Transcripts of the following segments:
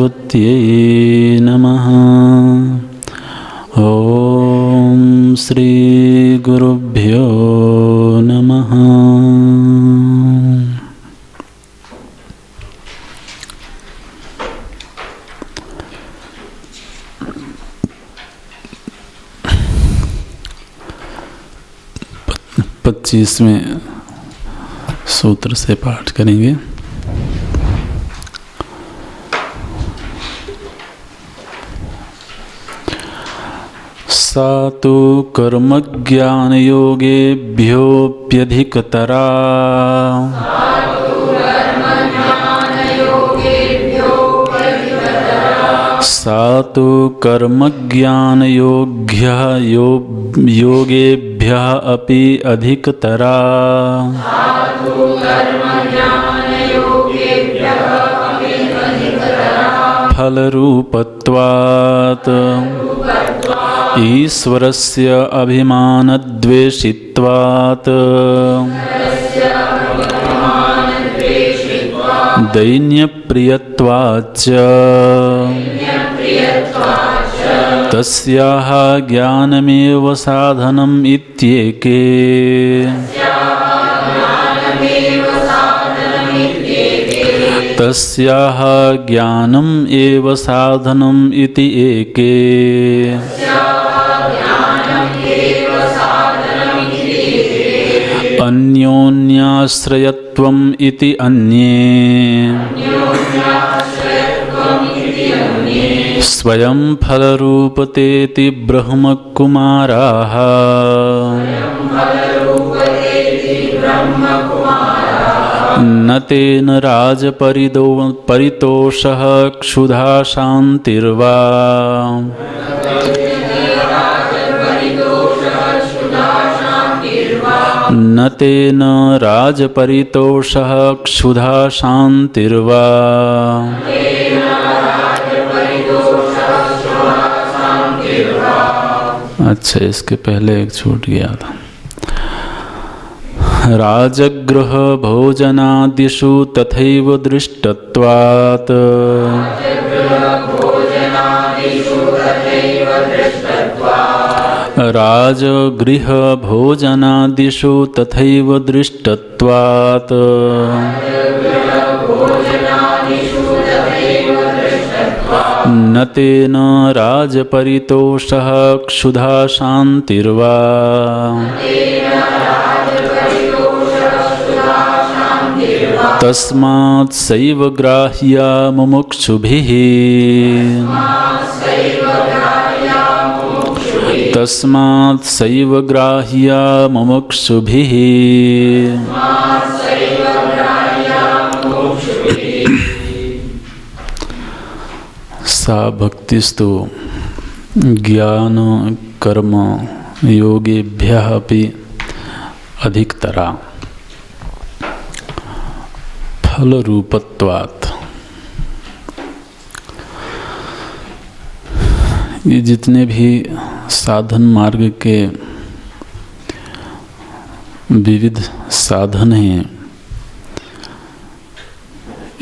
सरस्वत्यै नमः। ॐ श्री गुरुभ्यो नमः। पच्चीसवें सूत्र से पाठ करेंगे। सा तो कर्मज्ञानयोगेभ्योऽप्यधिकतरा सा तो कर्मज्ञानयोग्यः योगेभ्यः अपि अधिकतरा फलरूपत्वात् ईश्वरस्य अभिमानद्वेषित्वात् दैन्यप्रियत्वाच्च तस्याः ज्ञानमेव साधनम् इत्येके तस्याः ज्ञानम् एव साधनम् इति एके अन्योन्याश्रयत्वम् इति अन्ये स्वयं फलरूपतेति ब्रह्मकुमाराः न तेन राजपरितोषः क्षुधा शान्तिर्वा न तेन राजपरितोषः क्षुधा शान्तिर्वा अच्छा, इसके पहले एक छूट गया था। राजगृह भोजनादिषु तथैव दृष्टत्वात् राजगृह भोजनादिषु तथैव दृष्टत्वात् न तेन राजपरितोषः क्षुधा शान्तिर्वा तस्मात् सैव ग्राह्या मुमुक्षुभिः तस्मात् सैव ग्राह्या मुमुक्षुभिः सा भक्तिस्तु ज्ञान कर्म योगेभ्यः अपि अधिकतरा फलरूपत्वात्। ये जितने भी साधन मार्ग के विविध साधन हैं,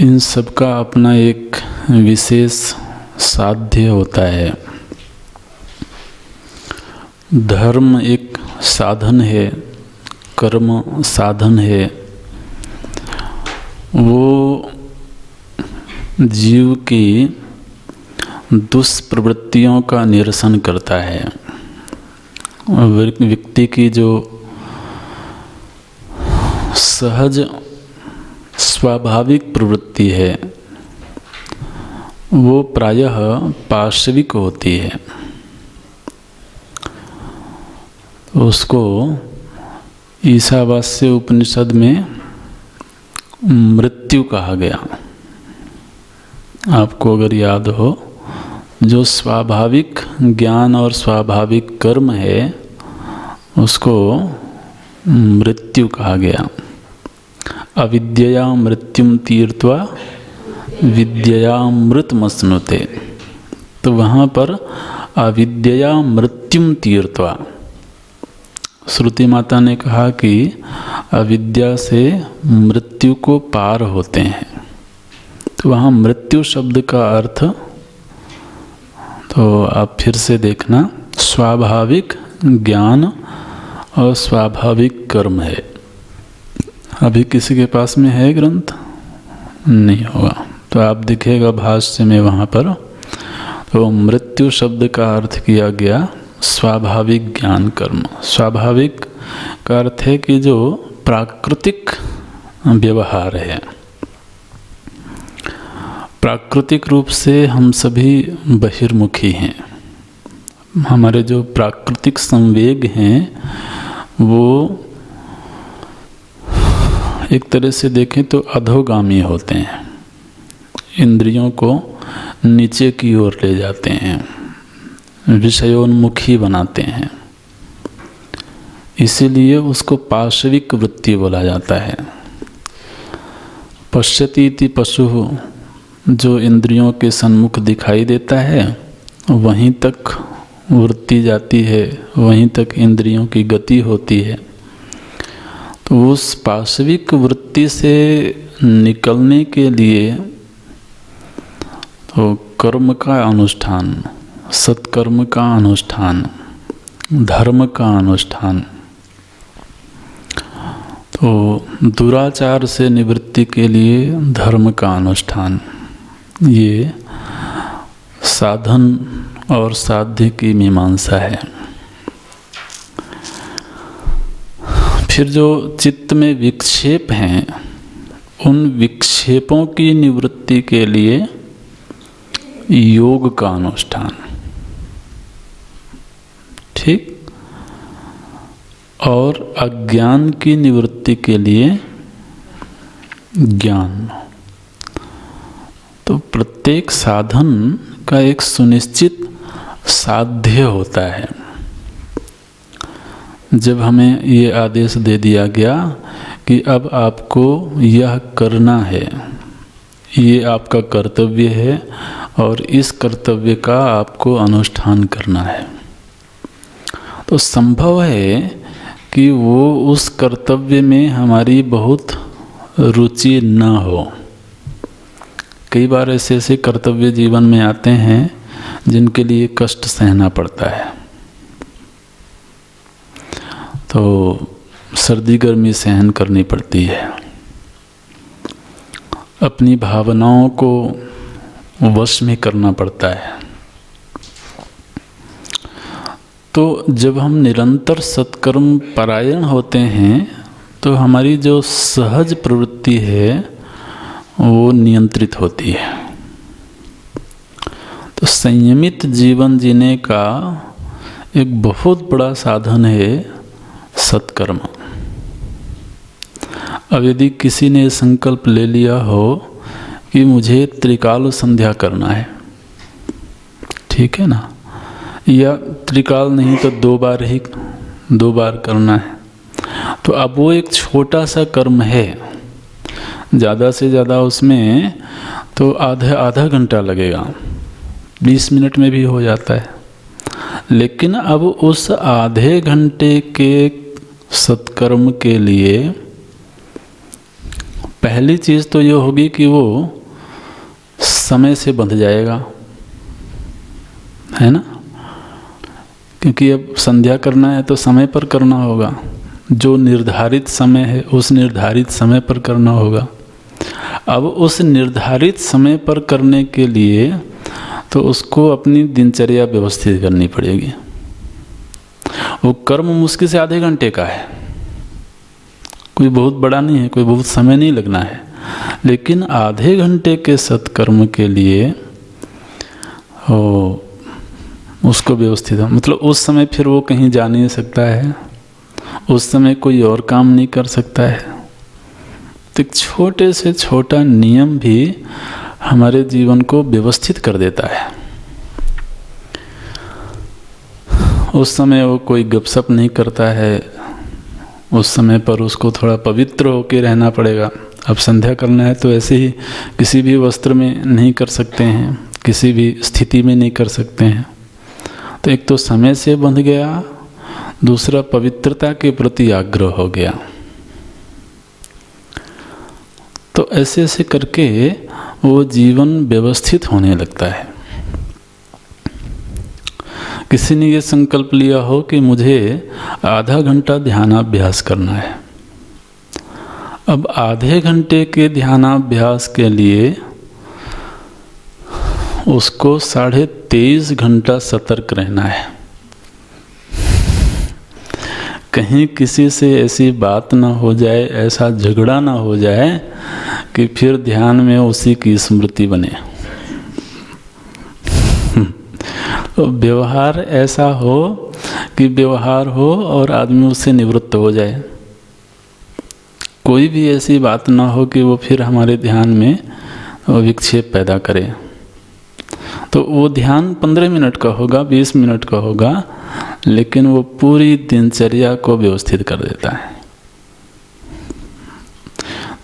इन सब का अपना एक विशेष साध्य होता है। धर्म एक साधन है, कर्म साधन है। वो जीव की दुष्प्रवृत्तियों का निरसन करता है। व्यक्ति की जो सहज स्वाभाविक प्रवृत्ति है वो प्रायः पार्श्विक होती है। उसको ईशावास्य उपनिषद में मृत्यु कहा गया। आपको अगर याद हो, जो स्वाभाविक ज्ञान और स्वाभाविक कर्म है उसको मृत्यु कहा गया। अविद्यया मृत्युम तीर्त्वा विद्यया मृतमश्नुते। तो वहाँ पर अविद्यया मृत्युम तीर्त्वा, श्रुति माता ने कहा कि अविद्या से मृत्यु को पार होते हैं। तो वहाँ मृत्यु शब्द का अर्थ, तो आप फिर से देखना, स्वाभाविक ज्ञान और स्वाभाविक कर्म है। अभी किसी के पास में है ग्रंथ? नहीं होगा, तो आप दिखेगा भाष्य में वहाँ पर। तो मृत्यु शब्द का अर्थ किया गया स्वाभाविक ज्ञान कर्म। स्वाभाविक का अर्थ है कि जो प्राकृतिक व्यवहार है, प्राकृतिक रूप से हम सभी बहिर्मुखी हैं। हमारे जो प्राकृतिक संवेग हैं वो एक तरह से देखें तो अधोगामी होते हैं, इंद्रियों को नीचे की ओर ले जाते हैं, विषयोन्मुखी बनाते हैं। इसीलिए उसको पाशविक वृत्ति बोला जाता है। पश्यति इति पशु, जो इंद्रियों के सन्मुख दिखाई देता है वहीं तक वृत्ति जाती है, वहीं तक इंद्रियों की गति होती है। तो उस पाशविक वृत्ति से निकलने के लिए तो कर्म का अनुष्ठान, सत्कर्म का अनुष्ठान, धर्म का अनुष्ठान, तो दुराचार से निवृत्ति के लिए धर्म का अनुष्ठान, ये साधन और साध्य की मीमांसा है। फिर जो चित्त में विक्षेप हैं, उन विक्षेपों की निवृत्ति के लिए योग का अनुष्ठान, ठीक, और अज्ञान की निवृत्ति के लिए ज्ञान। तो प्रत्येक साधन का एक सुनिश्चित साध्य होता है। जब हमें ये आदेश दे दिया गया कि अब आपको यह करना है, ये आपका कर्तव्य है और इस कर्तव्य का आपको अनुष्ठान करना है, तो संभव है कि वो उस कर्तव्य में हमारी बहुत रुचि न हो। कई बार ऐसे ऐसे कर्तव्य जीवन में आते हैं जिनके लिए कष्ट सहना पड़ता है। तो सर्दी गर्मी सहन करनी पड़ती है, अपनी भावनाओं को वश में करना पड़ता है। तो जब हम निरंतर सत्कर्म परायण होते हैं तो हमारी जो सहज प्रवृत्ति है वो नियंत्रित होती है। तो संयमित जीवन जीने का एक बहुत बड़ा साधन है सत्कर्म। अब यदि किसी ने संकल्प ले लिया हो कि मुझे त्रिकाल संध्या करना है, ठीक है ना, या त्रिकाल नहीं तो 2 बार करना है, तो अब वो एक छोटा सा कर्म है, ज़्यादा से ज़्यादा उसमें तो आधा घंटा लगेगा, 20 मिनट में भी हो जाता है। लेकिन अब उस आधे घंटे के सत्कर्म के लिए पहली चीज़ तो ये होगी कि वो समय से बंध जाएगा, है ना, क्योंकि अब संध्या करना है तो समय पर करना होगा, जो निर्धारित समय है उस निर्धारित समय पर करना होगा। अब उस निर्धारित समय पर करने के लिए तो उसको अपनी दिनचर्या व्यवस्थित करनी पड़ेगी। वो कर्म मुश्किल से आधे घंटे का है, कोई बहुत बड़ा नहीं है, कोई बहुत समय नहीं लगना है, लेकिन आधे घंटे के सत्कर्म के लिए उसको व्यवस्थित, मतलब उस समय फिर वो कहीं जा नहीं सकता है, उस समय कोई और काम नहीं कर सकता है। तो एक छोटे से छोटा नियम भी हमारे जीवन को व्यवस्थित कर देता है। उस समय वो कोई गपशप नहीं करता है, उस समय पर उसको थोड़ा पवित्र होकर रहना पड़ेगा। अब संध्या करना है तो ऐसे ही किसी भी वस्त्र में नहीं कर सकते हैं, किसी भी स्थिति में नहीं कर सकते हैं। तो एक तो समय से बंध गया, दूसरा पवित्रता के प्रति आग्रह हो गया। तो ऐसे ऐसे करके वो जीवन व्यवस्थित होने लगता है। किसी ने ये संकल्प लिया हो कि मुझे आधा घंटा ध्यानाभ्यास करना है। अब आधे घंटे के ध्यानाभ्यास के लिए उसको 23.5 घंटा सतर्क रहना है। कहीं किसी से ऐसी बात ना हो जाए, ऐसा झगड़ा ना हो जाए कि फिर ध्यान में उसी की स्मृति बने। तो व्यवहार ऐसा हो कि व्यवहार हो और आदमी उससे निवृत्त हो जाए। कोई भी ऐसी बात ना हो कि वो फिर हमारे ध्यान में विक्षेप पैदा करे। तो वो ध्यान 15 मिनट का होगा, 20 मिनट का होगा, लेकिन वो पूरी दिनचर्या को व्यवस्थित कर देता है।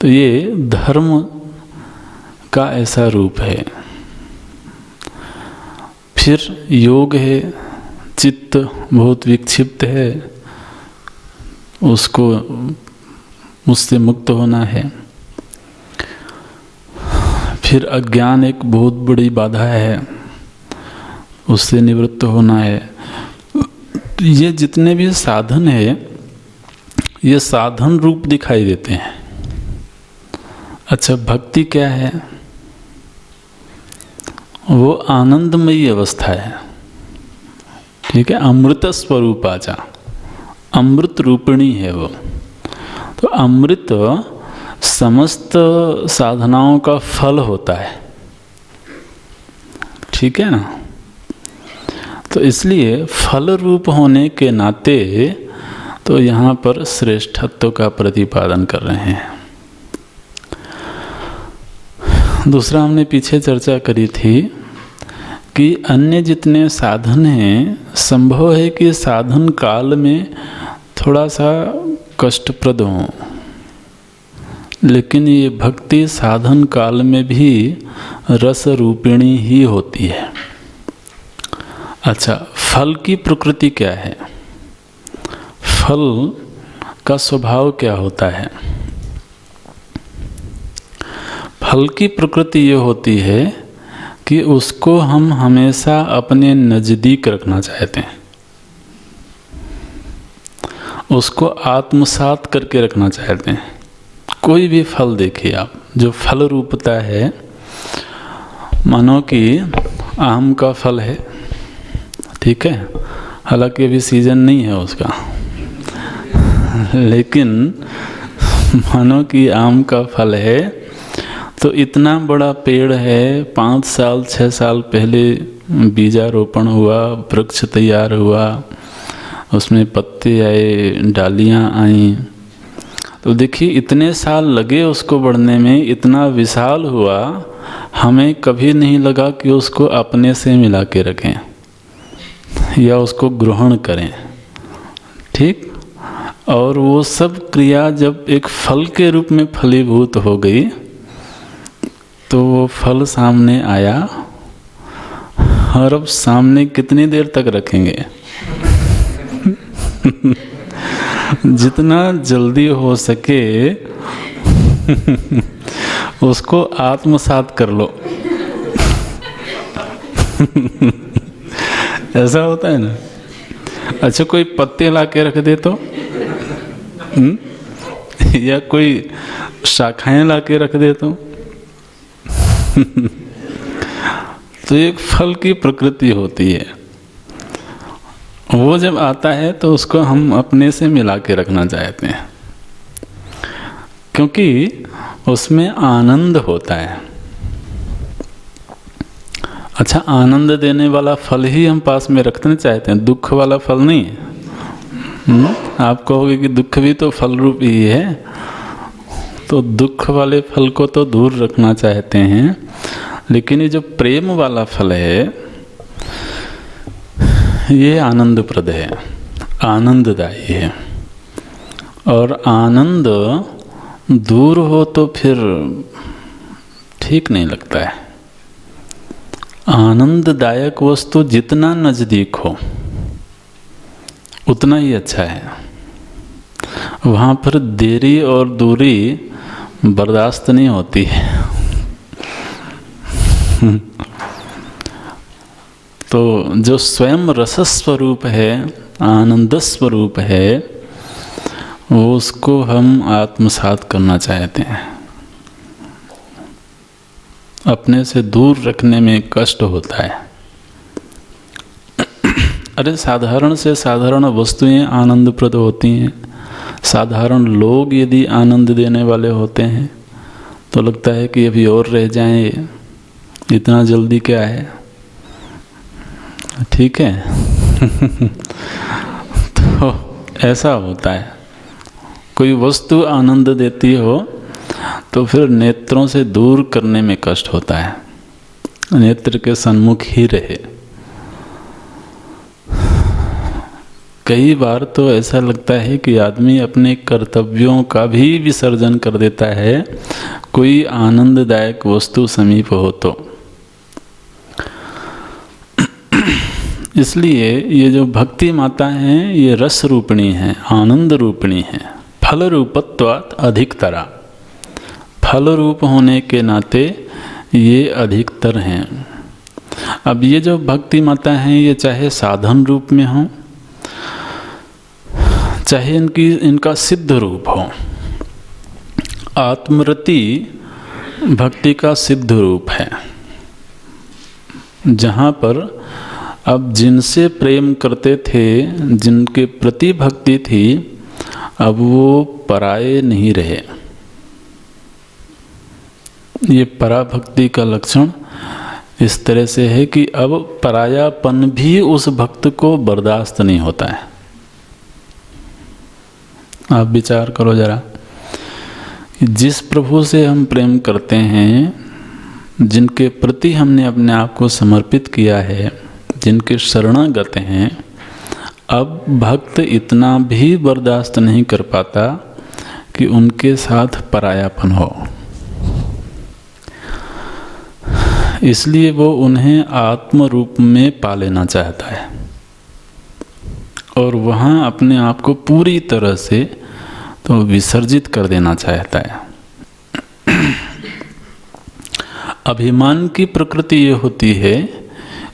तो ये धर्म का ऐसा रूप है। फिर योग है, चित्त बहुत विक्षिप्त है, उसको उससे मुक्त होना है। फिर अज्ञान एक बहुत बड़ी बाधा है, उससे निवृत्त होना है। ये जितने भी साधन है, ये साधन रूप दिखाई देते हैं। अच्छा, भक्ति क्या है? वो आनंदमयी अवस्था है। ठीक है, अमृत स्वरूपाचा, अमृत रूपिणी है वो। तो अमृत समस्त साधनाओं का फल होता है। ठीक है ना? तो इसलिए फल रूप होने के नाते तो यहाँ पर श्रेष्ठत्व का प्रतिपादन कर रहे हैं। दूसरा हमने पीछे चर्चा करी थी कि अन्य जितने साधन हैं, संभव है कि साधन काल में थोड़ा सा कष्टप्रद हों, लेकिन ये भक्ति साधन काल में भी रस रूपिणी ही होती है। अच्छा, फल की प्रकृति क्या है? फल का स्वभाव क्या होता है? फल की प्रकृति ये होती है कि उसको हम हमेशा अपने नज़दीक रखना चाहते हैं, उसको आत्मसात करके रखना चाहते हैं। कोई भी फल देखिए आप, जो फल रूपता है, मानो कि आम का फल है, ठीक है, हालांकि अभी सीजन नहीं है उसका, लेकिन मानो कि आम का फल है, तो इतना बड़ा पेड़ है, 5 साल 6 साल पहले बीजारोपण हुआ, वृक्ष तैयार हुआ, उसमें पत्ते आए, डालियां आईं, तो देखिए इतने साल लगे उसको बढ़ने में, इतना विशाल हुआ, हमें कभी नहीं लगा कि उसको अपने से मिला के रखें या उसको ग्रहण करें। ठीक? और वो सब क्रिया जब एक फल के रूप में फलीभूत हो गई, तो वो फल सामने आया, और अब सामने कितनी देर तक रखेंगे? जितना जल्दी हो सके उसको आत्मसात कर लो। ऐसा होता है ना? अच्छा, कोई पत्ते ला के रख दे तो या कोई शाखाएं ला के रख दे तो तो एक फल की प्रकृति होती है। वो जब आता है तो उसको हम अपने से मिला के रखना चाहते हैं, क्योंकि उसमें आनंद होता है। अच्छा, आनंद देने वाला फल ही हम पास में रखना चाहते हैं, दुख वाला फल नहीं है। आप कहोगे कि दुख भी तो फल रूप ही है, तो दुख वाले फल को तो दूर रखना चाहते हैं, लेकिन ये जो प्रेम वाला फल है, ये आनंदप्रद है, आनंददायी है। और आनंद दूर हो तो फिर ठीक नहीं लगता है। आनंददायक वस्तु जितना नज़दीक हो उतना ही अच्छा है। वहाँ पर देरी और दूरी बर्दाश्त नहीं होती है। तो जो स्वयं रस स्वरूप है, आनंद स्वरूप है, वो उसको हम आत्मसात करना चाहते हैं। अपने से दूर रखने में कष्ट होता है। अरे साधारण से साधारण वस्तुएं आनंदप्रद होती हैं। साधारण लोग यदि आनंद देने वाले होते हैं तो लगता है कि अभी और रह जाएं, इतना जल्दी क्या है। ठीक है। तो ऐसा होता है, कोई वस्तु आनंद देती हो तो फिर नेत्रों से दूर करने में कष्ट होता है, नेत्र के सन्मुख ही रहे। कई बार तो ऐसा लगता है कि आदमी अपने कर्तव्यों का भी विसर्जन कर देता है कोई आनंददायक वस्तु समीप हो तो। इसलिए ये जो भक्ति माता हैं ये रस रूपिणी हैं, आनंद रूपिणी हैं। फल रूपत्वात् अधिकतरा, फल रूप होने के नाते ये अधिकतर हैं। अब ये जो भक्ति माता हैं ये चाहे साधन रूप में हो, चाहे इनका सिद्ध रूप हो। आत्मरति भक्ति का सिद्ध रूप है, जहाँ पर अब जिनसे प्रेम करते थे, जिनके प्रति भक्ति थी, अब वो पराये नहीं रहे। ये पराभक्ति का लक्षण इस तरह से है कि अब परायापन भी उस भक्त को बर्दाश्त नहीं होता है। आप विचार करो जरा कि जिस प्रभु से हम प्रेम करते हैं, जिनके प्रति हमने अपने आप को समर्पित किया है, जिनके शरणागत हैं, अब भक्त इतना भी बर्दाश्त नहीं कर पाता कि उनके साथ परायापन हो। इसलिए वो उन्हें आत्म रूप में पा लेना चाहता है और वहाँ अपने आप को पूरी तरह से तो विसर्जित कर देना चाहता है। अभिमान की प्रकृति ये होती है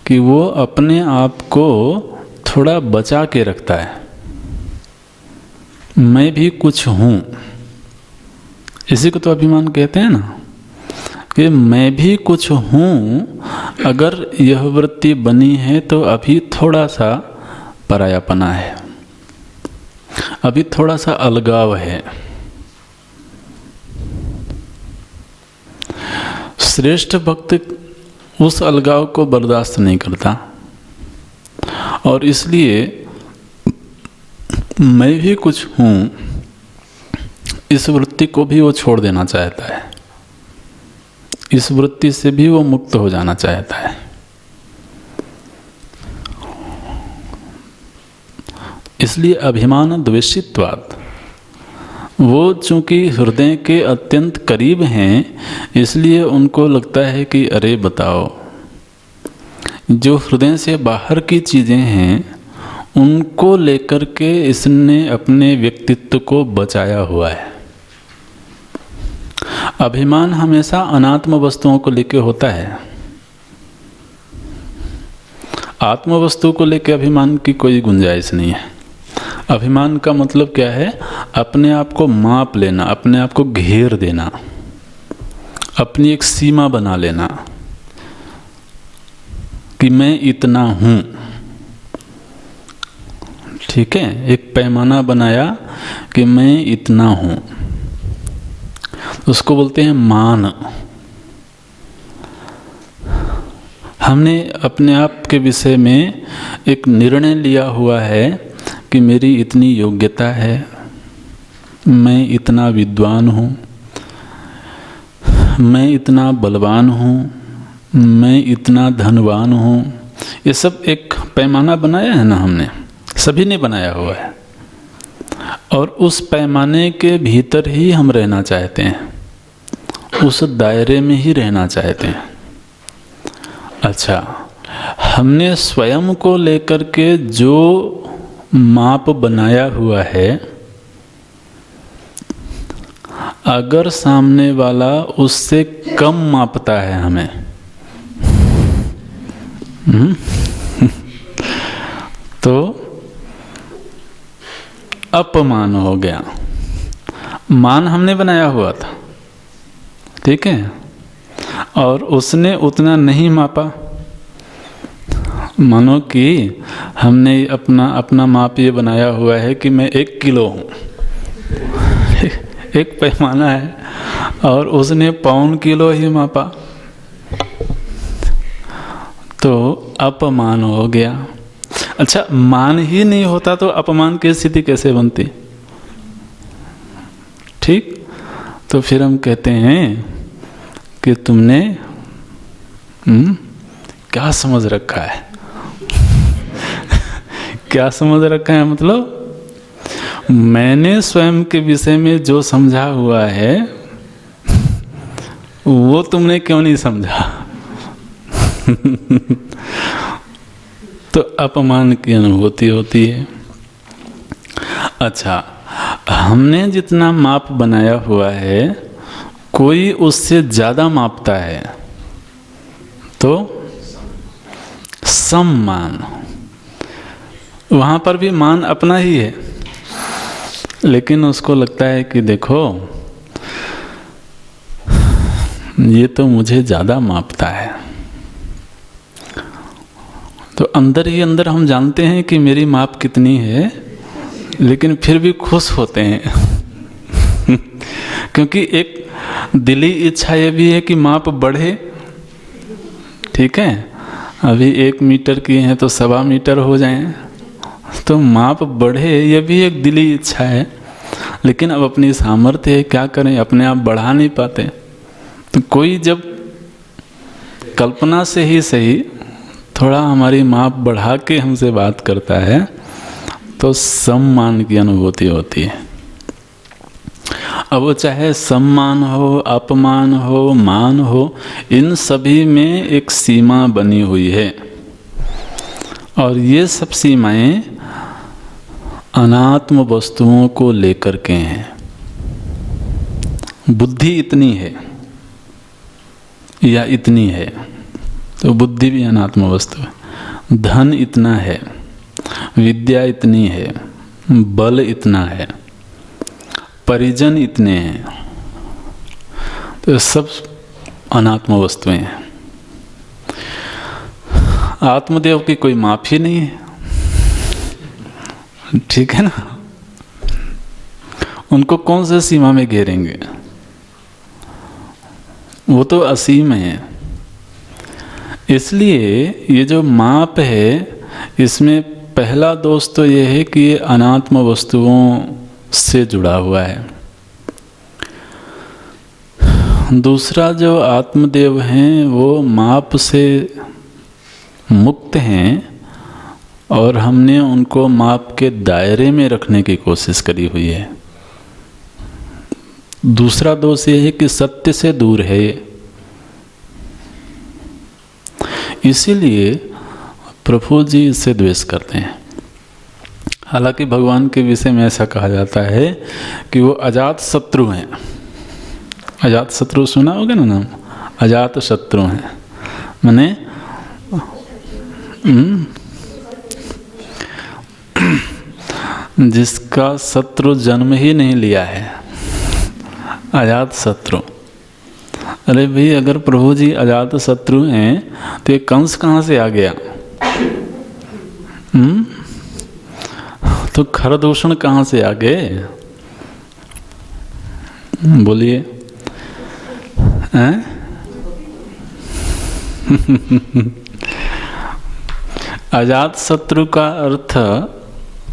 कि वो अपने आप को थोड़ा बचा के रखता है। मैं भी कुछ हूँ, इसी को तो अभिमान कहते हैं ना, कि मैं भी कुछ हूँ। अगर यह वृत्ति बनी है तो अभी थोड़ा सा परायापना है, अभी थोड़ा सा अलगाव है। श्रेष्ठ भक्त उस अलगाव को बर्दाश्त नहीं करता और इसलिए मैं भी कुछ हूँ, इस वृत्ति को भी वो छोड़ देना चाहता है। इस वृत्ति से भी वो मुक्त हो जाना चाहता है। इसलिए अभिमान द्वेषित्वात्, वो चूंकि हृदय के अत्यंत करीब हैं, इसलिए उनको लगता है कि अरे बताओ, जो हृदय से बाहर की चीज़ें हैं उनको लेकर के इसने अपने व्यक्तित्व को बचाया हुआ है। अभिमान हमेशा अनात्म वस्तुओं को लेकर होता है। आत्म वस्तु को लेकर अभिमान की कोई गुंजाइश नहीं है। अभिमान का मतलब क्या है? अपने आप को माप लेना, अपने आप को घेर देना, अपनी एक सीमा बना लेना कि मैं इतना हूँ। ठीक है, एक पैमाना बनाया कि मैं इतना हूँ, उसको बोलते हैं मान। हमने अपने आप के विषय में एक निर्णय लिया हुआ है कि मेरी इतनी योग्यता है, मैं इतना विद्वान हूँ, मैं इतना बलवान हूँ, मैं इतना धनवान हूँ। ये सब एक पैमाना बनाया है ना, हमने सभी ने बनाया हुआ है और उस पैमाने के भीतर ही हम रहना चाहते हैं, उस दायरे में ही रहना चाहते हैं। अच्छा, हमने स्वयं को लेकर के जो माप बनाया हुआ है, अगर सामने वाला उससे कम मापता है हमें, तो अपमान हो गया। मान हमने बनाया हुआ था, ठीक है, और उसने उतना नहीं मापा। मानो कि हमने अपना माप ये बनाया हुआ है कि मैं 1 किलो हूँ, एक पैमाना है, और उसने पौन किलो ही मापा, तो अपमान हो गया। अच्छा, मान ही नहीं होता तो अपमान की स्थिति कैसे बनती? ठीक, तो फिर हम कहते हैं कि तुमने क्या समझ रखा है? क्या समझ रखा है मतलब मैंने स्वयं के विषय में जो समझा हुआ है वो तुमने क्यों नहीं समझा? तो अपमान की अनुभूति होती है। अच्छा, हमने जितना माप बनाया हुआ है, कोई उससे ज़्यादा मापता है तो सम्मान, वहाँ पर भी मान अपना ही है, लेकिन उसको लगता है कि देखो ये तो मुझे ज़्यादा मापता है। तो अंदर ही अंदर हम जानते हैं कि मेरी माप कितनी है, लेकिन फिर भी खुश होते हैं क्योंकि एक दिली इच्छा ये भी है कि माप बढ़े। ठीक है, अभी 1 मीटर की है तो 1.25 मीटर हो जाएं, तो माप बढ़े, ये भी एक दिली इच्छा है। लेकिन अब अपनी सामर्थ्य है, क्या करें, अपने आप बढ़ा नहीं पाते। तो कोई जब कल्पना से ही सही थोड़ा हमारी माप बढ़ा के हमसे बात करता है तो सम्मान की अनुभूति होती है। अब वो चाहे सम्मान हो, अपमान हो, मान हो, इन सभी में एक सीमा बनी हुई है, और ये सब सीमाएं अनात्म वस्तुओं को लेकर के हैं। बुद्धि इतनी है या इतनी है, तो बुद्धि भी अनात्म वस्तु है। धन इतना है, विद्या इतनी है, बल इतना है, परिजन इतने हैं, तो सब अनात्म वस्तुएं हैं। आत्मदेव की कोई माप ही नहीं है, ठीक है ना। उनको कौन से सीमा में घेरेंगे, वो तो असीम है। इसलिए ये जो माप है, इसमें पहला दोष तो ये है कि ये अनात्म वस्तुओं से जुड़ा हुआ है। दूसरा, जो आत्मदेव हैं वो माप से मुक्त हैं, और हमने उनको माप के दायरे में रखने की कोशिश करी हुई है। दूसरा दोष ये है कि सत्य से दूर है, इसीलिए प्रभु जी इससे द्वेष करते हैं। हालांकि भगवान के विषय में ऐसा कहा जाता है कि वो अजात शत्रु हैं। अजात शत्रु सुना होगा ना नाम, अजात शत्रु हैं, माने जिसका शत्रु जन्म ही नहीं लिया है, अजात शत्रु। अरे भाई, अगर प्रभु जी अजात शत्रु हैं तो ये कंस कहाँ से आ गया? तो खरदूषण कहाँ से आ गए? बोलिए। अजात शत्रु का अर्थ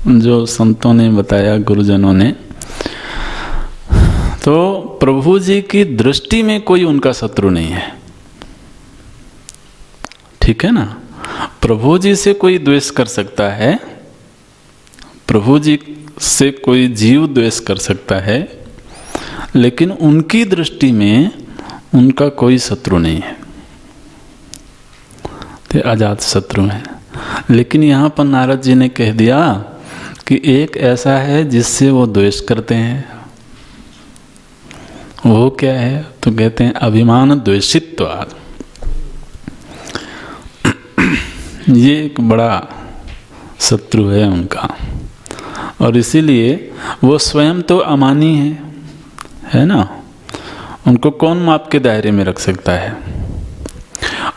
जो संतों ने बताया, गुरुजनों ने, तो प्रभु जी की दृष्टि में कोई उनका शत्रु नहीं है, ठीक है ना। प्रभु जी से कोई द्वेष कर सकता है, प्रभु जी से कोई जीव द्वेष कर सकता है, लेकिन उनकी दृष्टि में उनका कोई शत्रु नहीं है, तो अजात शत्रु है। लेकिन यहाँ पर नारद जी ने कह दिया कि एक ऐसा है जिससे वो द्वेष करते हैं, वो क्या है? तो कहते हैं अभिमान द्वेषित्वात्। ये एक बड़ा शत्रु है उनका, और इसीलिए वो स्वयं तो अमानी है ना। उनको कौन माप के दायरे में रख सकता है?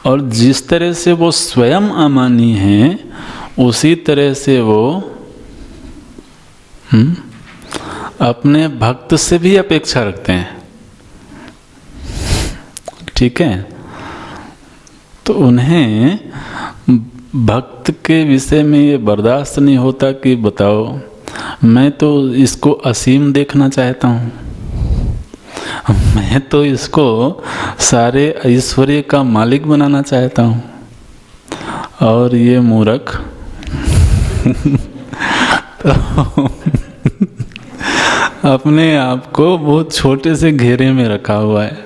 और जिस तरह से वो स्वयं अमानी हैं, उसी तरह से वो अपने भक्त से भी अपेक्षा रखते हैं। ठीक है, तो उन्हें भक्त के विषय में ये बर्दाश्त नहीं होता कि बताओ, मैं तो इसको असीम देखना चाहता हूँ, मैं तो इसको सारे ऐश्वर्य का मालिक बनाना चाहता हूँ, और ये मूर्ख तो अपने आप को बहुत छोटे से घेरे में रखा हुआ है।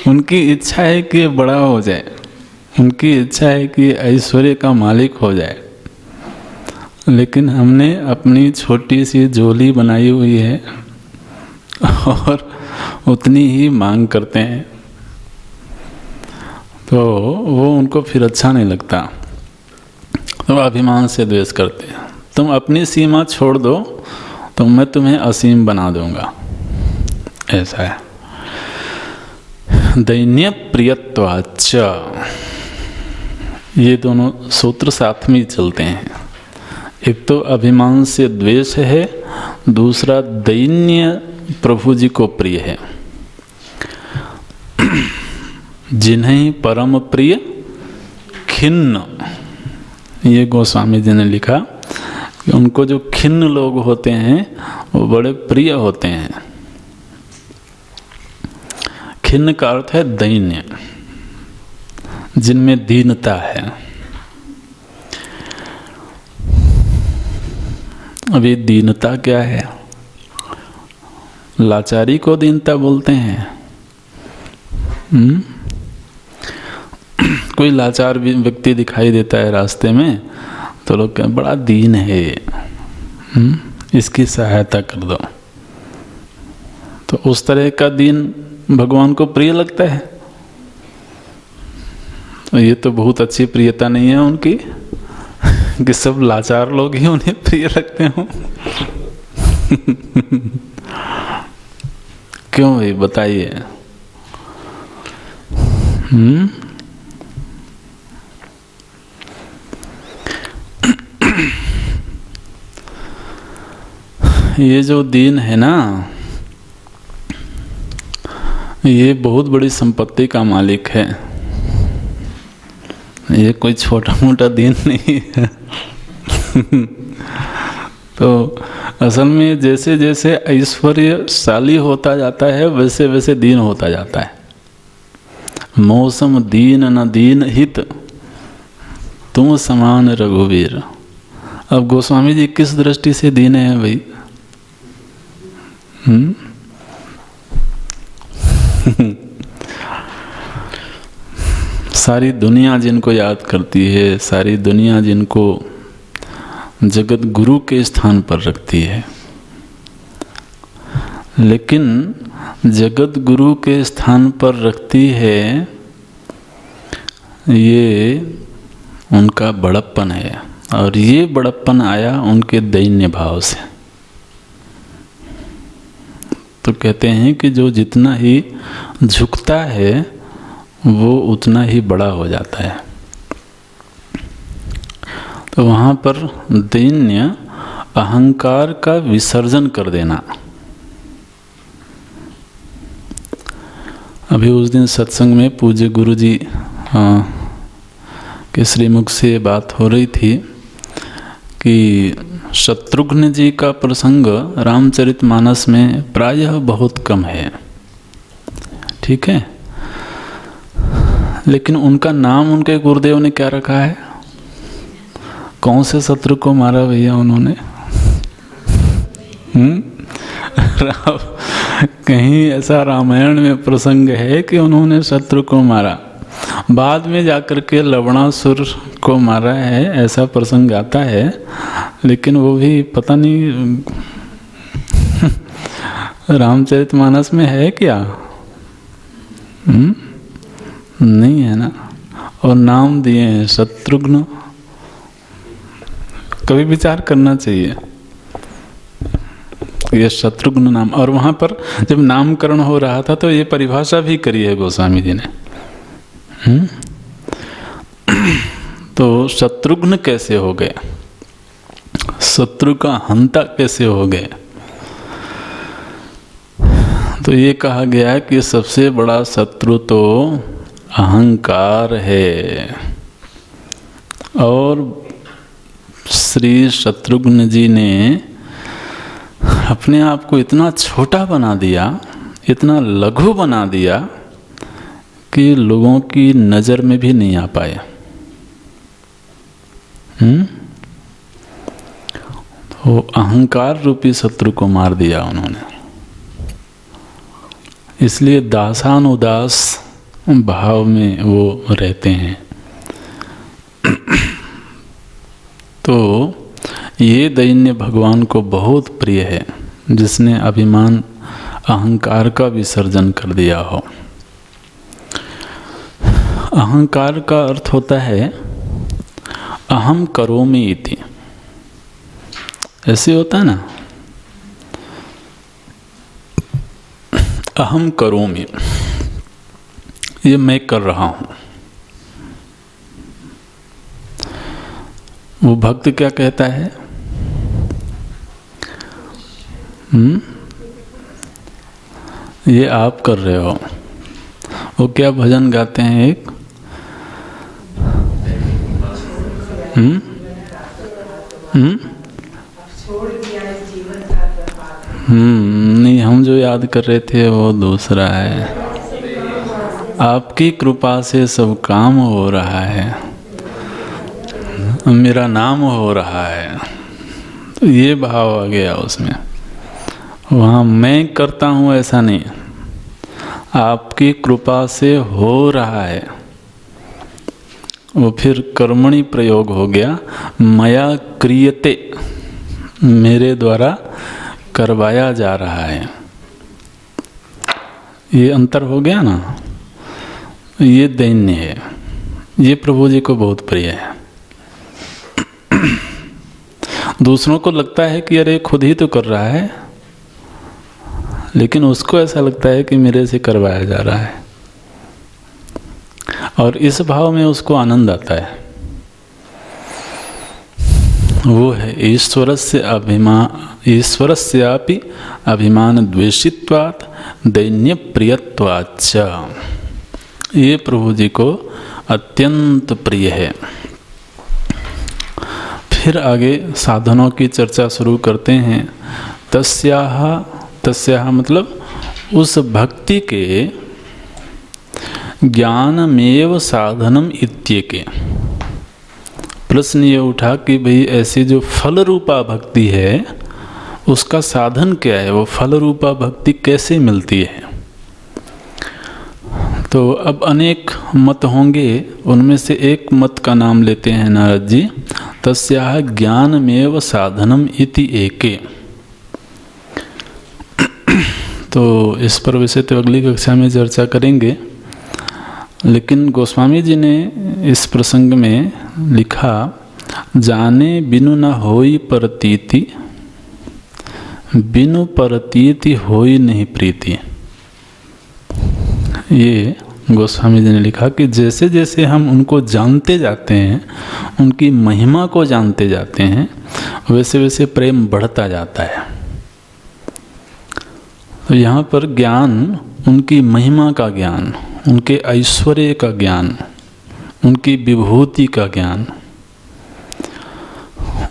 उनकी इच्छा है कि बड़ा हो जाए, उनकी इच्छा है कि ऐश्वर्य का मालिक हो जाए, लेकिन हमने अपनी छोटी सी झोली बनाई हुई है और उतनी ही मांग करते हैं, तो वो उनको फिर अच्छा नहीं लगता, तो अभिमान से द्वेष करते हैं। तुम अपनी सीमा छोड़ दो तो मैं तुम्हें असीम बना दूंगा, ऐसा है। दैन्य प्रियत्वाच्च, ये दोनों सूत्र साथ में ही चलते हैं। एक तो अभिमान से द्वेष है, दूसरा दैन्य प्रभु जी को प्रिय है। जिन्हें परम प्रिय खिन्न, ये गोस्वामी जी ने लिखा कि उनको जो खिन्न लोग होते हैं वो बड़े प्रिय होते हैं। खिन्न का अर्थ है दैन्य, जिनमें दीनता है। अभी दीनता क्या है? लाचारी को दीनता बोलते हैं। कोई लाचार व्यक्ति दिखाई देता है रास्ते में, तो लोग कहते बड़ा दीन है, इसकी सहायता कर दो। तो उस तरह का दीन भगवान को प्रिय लगता है? तो ये तो बहुत अच्छी प्रियता नहीं है उनकी कि सब लाचार लोग ही उन्हें प्रिय लगते हों। क्यों भाई, बताइए। ये जो दीन है ना, ये बहुत बड़ी संपत्ति का मालिक है। ये कोई छोटा मोटा दीन नहीं है। तो असल में जैसे जैसे ऐश्वर्यशाली होता जाता है, वैसे वैसे दीन होता जाता है। मौसम दीन न दीन हित, तुम समान रघुवीर। अब गोस्वामी जी किस दृष्टि से दीन है भाई? सारी दुनिया जिनको याद करती है, सारी दुनिया जिनको जगत गुरु के स्थान पर रखती है, लेकिन जगत गुरु के स्थान पर रखती है, ये उनका बड़प्पन है। और ये बड़प्पन आया उनके दैन्य भाव से। तो कहते हैं कि जो जितना ही झुकता है वो उतना ही बड़ा हो जाता है। तो वहाँ पर दैन्य अहंकार का विसर्जन कर देना। अभी उस दिन सत्संग में पूज्य गुरु जी के श्रीमुख से बात हो रही थी कि शत्रुघ्न जी का प्रसंग रामचरितमानस में प्रायः बहुत कम है, ठीक है, लेकिन उनका नाम उनके गुरुदेव ने क्या रखा है? कौन से शत्रु को मारा भैया उन्होंने? कहीं ऐसा रामायण में प्रसंग है कि उन्होंने शत्रु को मारा? बाद में जाकर के लवणासुर को मारा है, ऐसा प्रसंग आता है, लेकिन वो भी पता नहीं रामचरितमानस में है क्या? नहीं है ना। और नाम दिए हैं शत्रुघ्न। कभी विचार करना चाहिए ये शत्रुघ्न नाम। और वहां पर जब नामकरण हो रहा था तो ये परिभाषा भी करी है गोस्वामी जी ने। तो शत्रुघ्न कैसे हो गए, शत्रु का हंता कैसे हो गए? तो ये कहा गया है कि सबसे बड़ा शत्रु तो अहंकार है। और श्री शत्रुघ्न जी ने अपने आप को इतना छोटा बना दिया, इतना लघु बना दिया कि लोगों की नजर में भी नहीं आ पाए। तो अहंकार रूपी शत्रु को मार दिया उन्होंने। इसलिए दासानुदास भाव में वो रहते हैं। तो ये दैन्य भगवान को बहुत प्रिय है, जिसने अभिमान अहंकार का विसर्जन कर दिया हो। अहंकार का अर्थ होता है अहम करोमि इति। ऐसे होता है ना, अहम करोमि, ये मैं कर रहा हूं। वो भक्त क्या कहता है? ये आप कर रहे हो। वो क्या भजन गाते हैं एक? नहीं, हम जो याद कर रहे थे वो दूसरा है। आपकी कृपा से सब काम हो रहा है, मेरा नाम हो रहा है। तो ये भाव आ गया उसमें। वहाँ मैं करता हूँ ऐसा नहीं, आपकी कृपा से हो रहा है। वो फिर कर्मणि प्रयोग हो गया, मया क्रियते, मेरे द्वारा करवाया जा रहा है। ये अंतर हो गया ना। ये दैन्य है, ये प्रभु जी को बहुत प्रिय है। दूसरों को लगता है कि अरे खुद ही तो कर रहा है, लेकिन उसको ऐसा लगता है कि मेरे से करवाया जा रहा है। और इस भाव में उसको आनंद आता है। वो है ईश्वरस्यापि अभिमान द्वेषित्वात् दैन्य प्रियत्वाच्च। ये प्रभु जी को अत्यंत प्रिय है। फिर आगे साधनों की चर्चा शुरू करते हैं। तस्याह मतलब उस भक्ति के ज्ञानमेव साधनम इत्येके। प्रश्न ये उठा कि भाई ऐसी जो फल रूपा भक्ति है उसका साधन क्या है, वो फल रूपा भक्ति कैसे मिलती है? तो अब अनेक मत होंगे, उनमें से एक मत का नाम लेते हैं नारद जी। तस्याह ज्ञानमेव साधनम इति एके। तो इस पर वैसे तो अगली कक्षा में चर्चा करेंगे, लेकिन गोस्वामी जी ने इस प्रसंग में लिखा, जाने बिनु न होई परतीति, बिनु परतीति होई नहीं प्रीति। ये गोस्वामी जी ने लिखा कि जैसे जैसे हम उनको जानते जाते हैं, उनकी महिमा को जानते जाते हैं, वैसे वैसे प्रेम बढ़ता जाता है। तो यहाँ पर ज्ञान, उनकी महिमा का ज्ञान, उनके ऐश्वर्य का ज्ञान, उनकी विभूति का ज्ञान,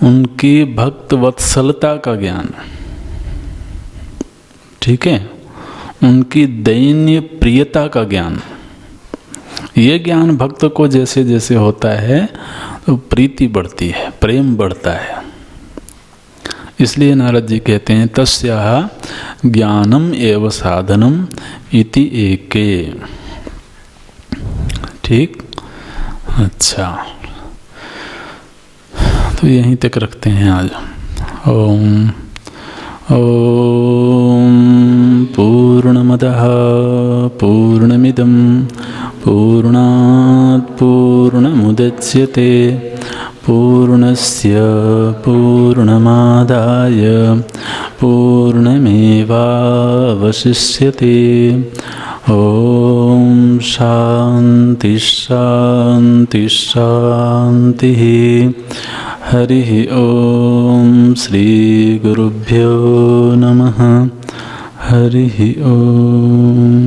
उनकी भक्त वत्सलता का ज्ञान, ठीक है, उनकी दैन्य प्रियता का ज्ञान। ये ज्ञान भक्त को जैसे जैसे होता है तो प्रीति बढ़ती है, प्रेम बढ़ता है। इसलिए नारद जी कहते हैं तस्याः ज्ञानम एव साधनम इति एके। ठीक, अच्छा, तो यहीं तक रखते हैं आज। ओम ॐ पूर्णमदः पूर्णमिदं पूर्णात् पूर्णमुदच्यते पूर्णस्य पूर्णमादाय पूर्णमेवावशिष्यते। ॐ शान्ति शान्ति शान्तिः। हरिः ॐ श्रीगुरुभ्यो नमः। हरिः ॐ।